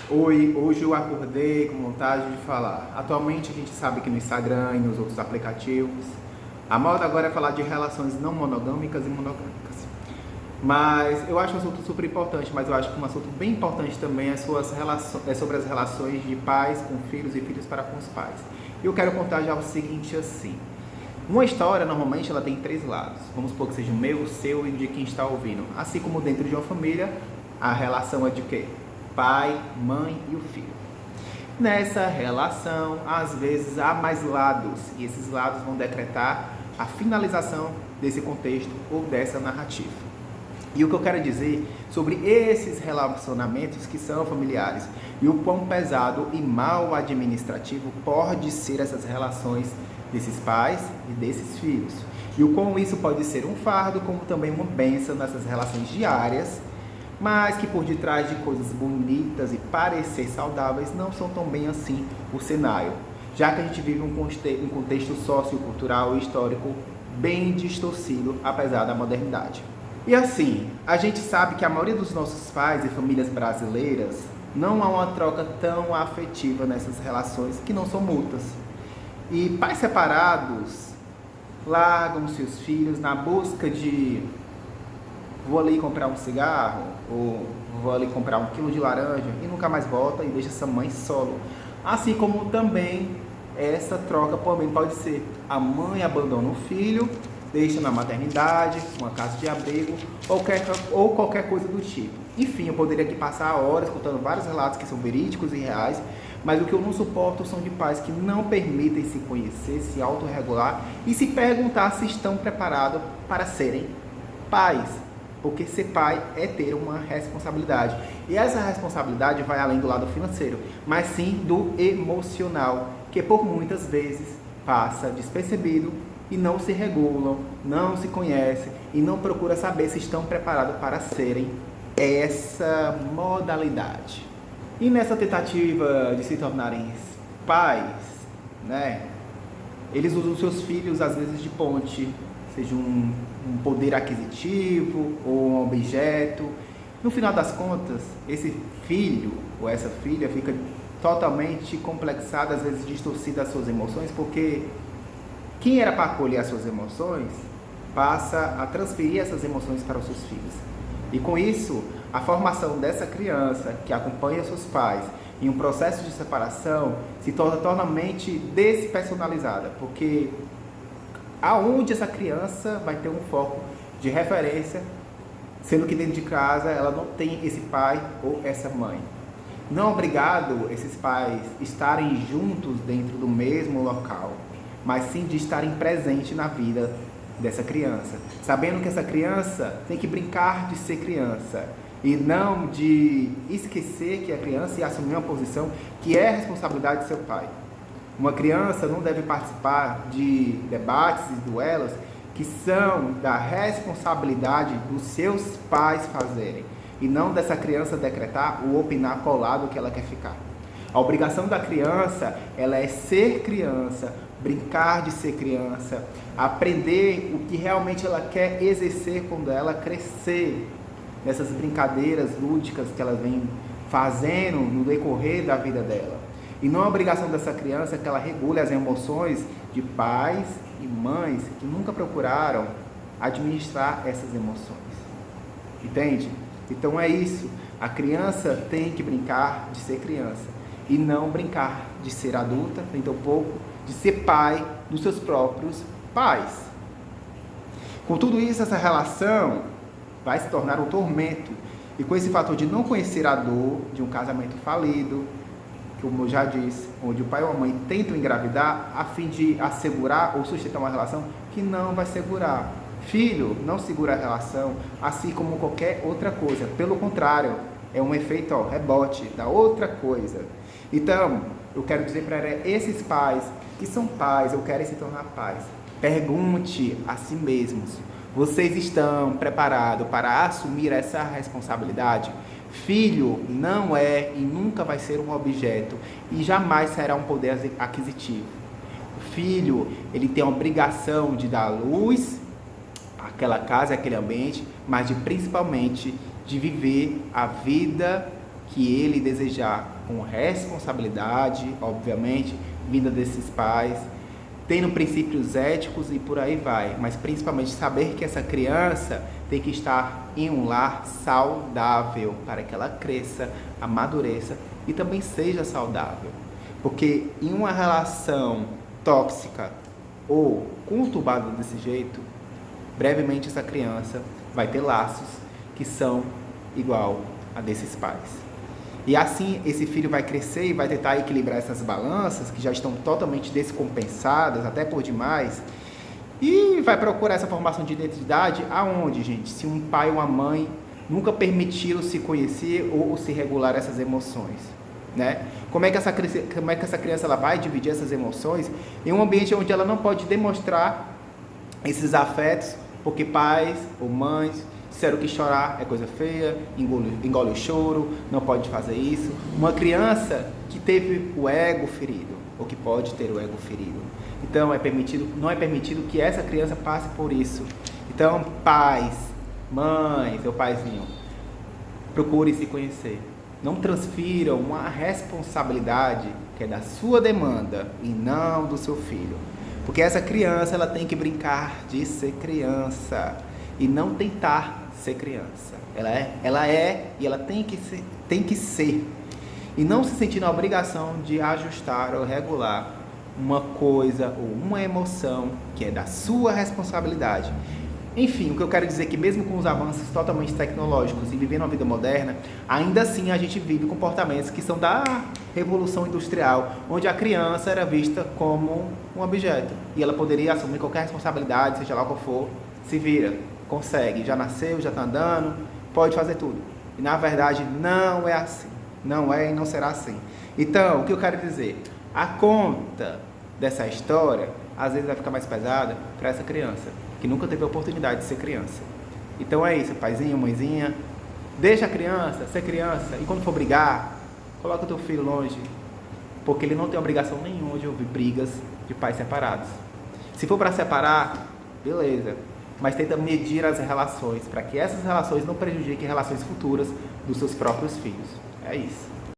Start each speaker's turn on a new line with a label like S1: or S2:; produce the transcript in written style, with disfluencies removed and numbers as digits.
S1: Oi, hoje eu acordei com vontade de falar. Atualmente a gente sabe que no Instagram e nos outros aplicativos, a moda agora é falar de relações não monogâmicas e monogâmicas. Mas eu acho um assunto super importante, mas eu acho que um assunto bem importante também é sobre as relações de pais com filhos e filhos para com os pais. E eu quero contar já o seguinte assim. Uma história, normalmente, ela tem três lados. Vamos supor que seja o meu, o seu e de quem está ouvindo. Assim como dentro de uma família, a relação é de quê? Pai, mãe e o filho. Nessa relação, às vezes há mais lados, e esses lados vão decretar a finalização desse contexto ou dessa narrativa. E o que eu quero dizer sobre esses relacionamentos que são familiares e o quão pesado e mal administrativo pode ser essas relações desses pais e desses filhos. E o quão isso pode ser um fardo, como também uma bênção nessas relações diárias, mas que por detrás de coisas bonitas e parecer saudáveis não são tão bem assim o cenário, já que a gente vive um contexto sociocultural e histórico bem distorcido, apesar da modernidade. E assim, a gente sabe que a maioria dos nossos pais e famílias brasileiras não há uma troca tão afetiva nessas relações que não são mútuas. E pais separados largam seus filhos na busca de vou ali comprar um cigarro ou vou ali comprar 1 quilo de laranja e nunca mais volta e deixa essa mãe solo. Assim como também essa troca também pode ser a mãe abandona o filho, deixa na maternidade, uma casa de abrigo ou qualquer coisa do tipo. Enfim, eu poderia aqui passar horas contando vários relatos que são verídicos e reais, mas o que eu não suporto são de pais que não permitem se conhecer, se autorregular e se perguntar se estão preparados para serem pais. Porque ser pai é ter uma responsabilidade. E essa responsabilidade vai além do lado financeiro, mas sim do emocional, que por muitas vezes passa despercebido e não se regulam, não se conhecem e não procuram saber se estão preparados para serem essa modalidade. E nessa tentativa de se tornarem pais, eles usam seus filhos às vezes de ponte, seja um poder aquisitivo ou um objeto. No final das contas, esse filho ou essa filha fica totalmente complexada, às vezes distorcida as suas emoções, porque quem era para acolher as suas emoções passa a transferir essas emoções para os seus filhos. E com isso, a formação dessa criança que acompanha seus pais em um processo de separação se torna totalmente despersonalizada, porque aonde essa criança vai ter um foco de referência, sendo que dentro de casa ela não tem esse pai ou essa mãe. Não é obrigado esses pais estarem juntos dentro do mesmo local, mas sim de estarem presentes na vida dessa criança, sabendo que essa criança tem que brincar de ser criança e não de esquecer que é criança e assumir uma posição que é responsabilidade de seu pai. Uma criança não deve participar de debates e duelos que são da responsabilidade dos seus pais fazerem e não dessa criança decretar ou opinar colado que ela quer ficar. A obrigação da criança, ela é ser criança, brincar de ser criança, aprender o que realmente ela quer exercer quando ela crescer, nessas brincadeiras lúdicas que ela vem fazendo no decorrer da vida dela. E não é obrigação dessa criança que ela regule as emoções de pais e mães que nunca procuraram administrar essas emoções. Entende? Então é isso. A criança tem que brincar de ser criança e não brincar de ser adulta, nem tampouco de ser pai dos seus próprios pais. Com tudo isso, essa relação vai se tornar um tormento. E com esse fator de não conhecer a dor de um casamento falido, como eu já disse, onde o pai ou a mãe tentam engravidar a fim de assegurar ou sustentar uma relação que não vai segurar. Filho não segura a relação, assim como qualquer outra coisa. Pelo contrário, é um efeito rebote da outra coisa. Então, eu quero dizer para esses pais que são pais ou querem se tornar pais, pergunte a si mesmos: vocês estão preparados para assumir essa responsabilidade? Filho não é e nunca vai ser um objeto e jamais será um poder aquisitivo. O filho, ele tem a obrigação de dar luz àquela casa, àquele ambiente, mas principalmente de viver a vida que ele desejar, com responsabilidade, obviamente, vinda desses pais, tendo princípios éticos e por aí vai, mas principalmente saber que essa criança tem que estar em um lar saudável para que ela cresça, amadureça e também seja saudável. Porque em uma relação tóxica ou conturbada desse jeito, brevemente essa criança vai ter laços que são igual a desses pais. E assim esse filho vai crescer e vai tentar equilibrar essas balanças que já estão totalmente descompensadas, até por demais, e vai procurar essa formação de identidade aonde, gente? Se um pai ou uma mãe nunca permitiram se conhecer ou se regular essas emoções, né? Como é que essa criança ela vai dividir essas emoções em um ambiente onde ela não pode demonstrar esses afetos, porque pais ou mães disseram que chorar é coisa feia, engole o choro, não pode fazer isso. Uma criança que teve o ego ferido, ou que pode ter o ego ferido. Então não é permitido que essa criança passe por isso. Então, pais, mães, seu paizinho, procure se conhecer. Não transfiram uma responsabilidade que é da sua demanda e não do seu filho. Porque essa criança ela tem que brincar de ser criança e não tentar ser criança. Ela é e ela tem que ser. E não se sentir na obrigação de ajustar ou regular uma coisa ou uma emoção que é da sua responsabilidade. Enfim, o que eu quero dizer é que mesmo com os avanços totalmente tecnológicos e vivendo uma vida moderna, ainda assim a gente vive comportamentos que são da Revolução Industrial, onde a criança era vista como um objeto e ela poderia assumir qualquer responsabilidade, seja lá qual for, se vira, consegue, já nasceu, já está andando, pode fazer tudo. E na verdade não é assim, não é e não será assim. Então, o que eu quero dizer? A conta dessa história às vezes vai ficar mais pesada para essa criança que nunca teve a oportunidade de ser criança. Então é isso, paizinho, mãezinha, deixa a criança ser criança e quando for brigar, coloca o teu filho longe, porque ele não tem obrigação nenhuma de ouvir brigas de pais separados. Se for para separar, beleza, mas tenta medir as relações para que essas relações não prejudiquem relações futuras dos seus próprios filhos. É isso.